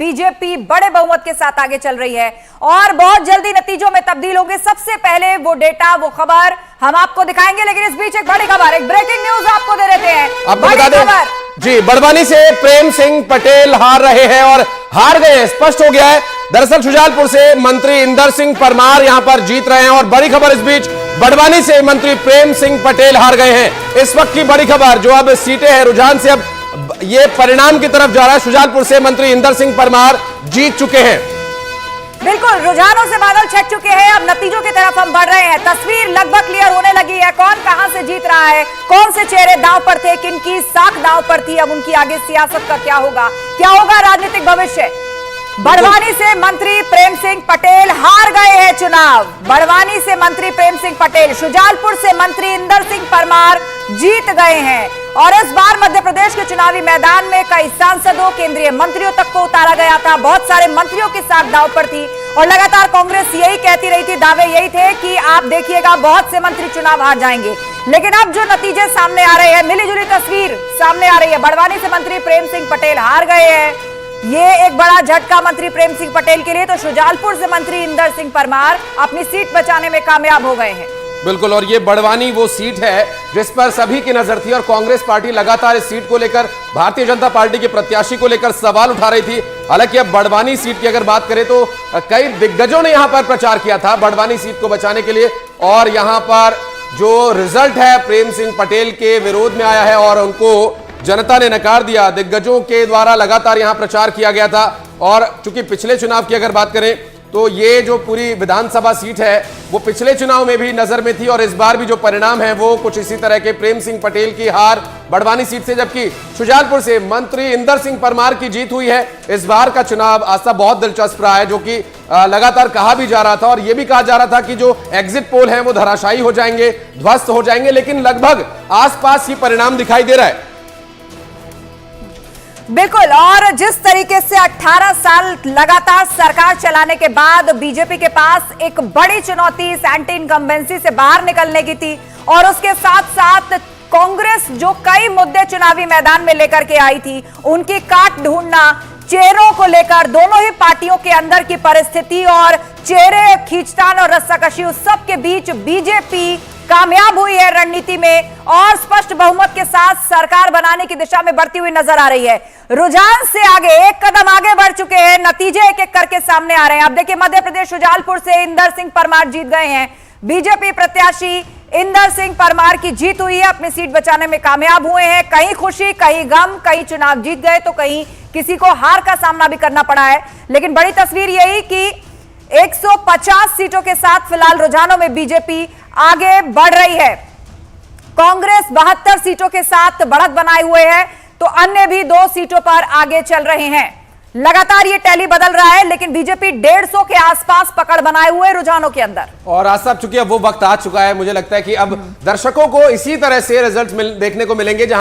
BJP बड़े बहुमत के साथ आगे चल रही है और बहुत जल्दी नतीजों में तब्दील होंगे। सबसे पहले वो डेटा, वो खबर हम आपको दिखाएंगे, लेकिन इस बीच एक बड़ी खबर, एक ब्रेकिंग न्यूज आपको दे देते हैं। आपको बता दें जी, बड़वानी से प्रेम सिंह पटेल हार रहे हैं और हार गए, स्पष्ट हो गया है। दरअसल शुजालपुर से मंत्री इंदर सिंह परमार यहां पर जीत रहे हैं और बड़ी खबर इस बीच, बड़वानी से मंत्री प्रेम सिंह पटेल हार गए हैं। इस वक्त की बड़ी खबर, जो अब सीटें हैं, रुझान से अब ये परिणाम की तरफ जा रहा है। शुजालपुर से मंत्री इंदर सिंह परमार जीत चुके हैं। बिल्कुल, रुझानों से बादल छट चुके हैं, अब नतीजों की तरफ हम बढ़ रहे हैं। तस्वीर लगभग क्लियर होने लगी है, कौन कहां से जीत रहा है, कौन से चेहरे दांव पर थे, किनकी साख दांव पर थी, अब उनकी आगे सियासत का क्या होगा राजनीतिक भविष्य। बड़वानी से मंत्री प्रेम सिंह पटेल हार गए हैं चुनाव। बड़वानी से मंत्री प्रेम सिंह पटेल, शुजालपुर से मंत्री इंदर सिंह परमार जीत गए हैं और इस बार मध्य प्रदेश के चुनावी मैदान में कई सांसदों, केंद्रीय मंत्रियों तक को उतारा गया था। बहुत सारे मंत्रियों की साख दांव पर थी और लगातार कांग्रेस यही कहती रही थी, दावे यही थे कि आप देखिएगा बहुत से मंत्री चुनाव हार जाएंगे। लेकिन अब जो नतीजे सामने आ रहे हैं, मिली जुली तस्वीर सामने आ रही है। बड़वानी से मंत्री प्रेम सिंह पटेल हार गए हैं, ये एक बड़ा झटका मंत्री प्रेम सिंह पटेल के लिए। तो शुजालपुर से मंत्री इंदर सिंह परमार अपनी सीट बचाने में कामयाब हो गए हैं। बिल्कुल, और ये बड़वानी वो सीट है जिस पर सभी की नजर थी और कांग्रेस पार्टी लगातार इस सीट को लेकर, भारतीय जनता पार्टी के प्रत्याशी को लेकर सवाल उठा रही थी। हालांकि अब बड़वानी सीट की अगर बात करें तो कई दिग्गजों ने यहां पर प्रचार किया था बड़वानी सीट को बचाने के लिए, और यहां पर जो रिजल्ट है प्रेम सिंह पटेल के विरोध में आया है और उनको जनता ने नकार दिया। दिग्गजों के द्वारा लगातार यहां प्रचार किया गया था और चूंकि पिछले चुनाव की अगर बात करें तो ये जो पूरी विधानसभा सीट है वो पिछले चुनाव में भी नजर में थी और इस बार भी जो परिणाम है वो कुछ इसी तरह के, प्रेम सिंह पटेल की हार बड़वानी सीट से, जबकि शुजालपुर से मंत्री इंदर सिंह परमार की जीत हुई है। इस बार का चुनाव आस्था बहुत दिलचस्प रहा है, जो कि लगातार कहा भी जा रहा था और यह भी कहा जा रहा था कि जो एग्जिट पोल है वो धराशायी हो जाएंगे, ध्वस्त हो जाएंगे, लेकिन लगभग आसपास ही परिणाम दिखाई दे रहा है। बिल्कुल, और जिस तरीके से 18 साल लगातार सरकार चलाने के बाद बीजेपी के पास एक बड़ी चुनौती इस एंटी इनकम्बेंसी से बाहर निकलने की थी और उसके साथ साथ कांग्रेस जो कई मुद्दे चुनावी मैदान में लेकर के आई थी, उनकी काट ढूंढना, चेहरों को लेकर दोनों ही पार्टियों के अंदर की परिस्थिति और चेहरे खींचतान और रस्साकशी, उस सब के बीच बीजेपी कामयाब हुई है रणनीति में और स्पष्ट बहुमत के साथ सरकार बनाने की दिशा में बढ़ती हुई नजर आ रही है। रुझान से आगे एक कदम आगे बढ़ चुके हैं, नतीजे एक एक करके सामने आ रहे हैं। अब देखिए, मध्य प्रदेश शुजालपुर से इंदर सिंह परमार जीत गए हैं। बीजेपी प्रत्याशी इंदर सिंह परमार की जीत हुई है, अपनी सीट बचाने में कामयाब हुए हैं। कहीं खुशी, कहीं गम, कहीं चुनाव जीत गए तो कहीं किसी को हार का सामना भी करना पड़ा है। लेकिन बड़ी तस्वीर यही कि 150 सीटों के साथ फिलहाल रुझानों में बीजेपी आगे बढ़ रही है। कांग्रेस 72 सीटों के साथ बढ़त बनाए हुए है, तो अन्य भी 2 सीटों पर आगे चल रहे हैं। लगातार ये टैली बदल रहा है, लेकिन बीजेपी 150 के आसपास पकड़ बनाए हुए रुझानों के अंदर। और आज साहब, चूंकि अब वो वक्त आ चुका है, मुझे लगता है कि अब दर्शकों को इसी तरह से रिजल्ट देखने को मिलेंगे जहां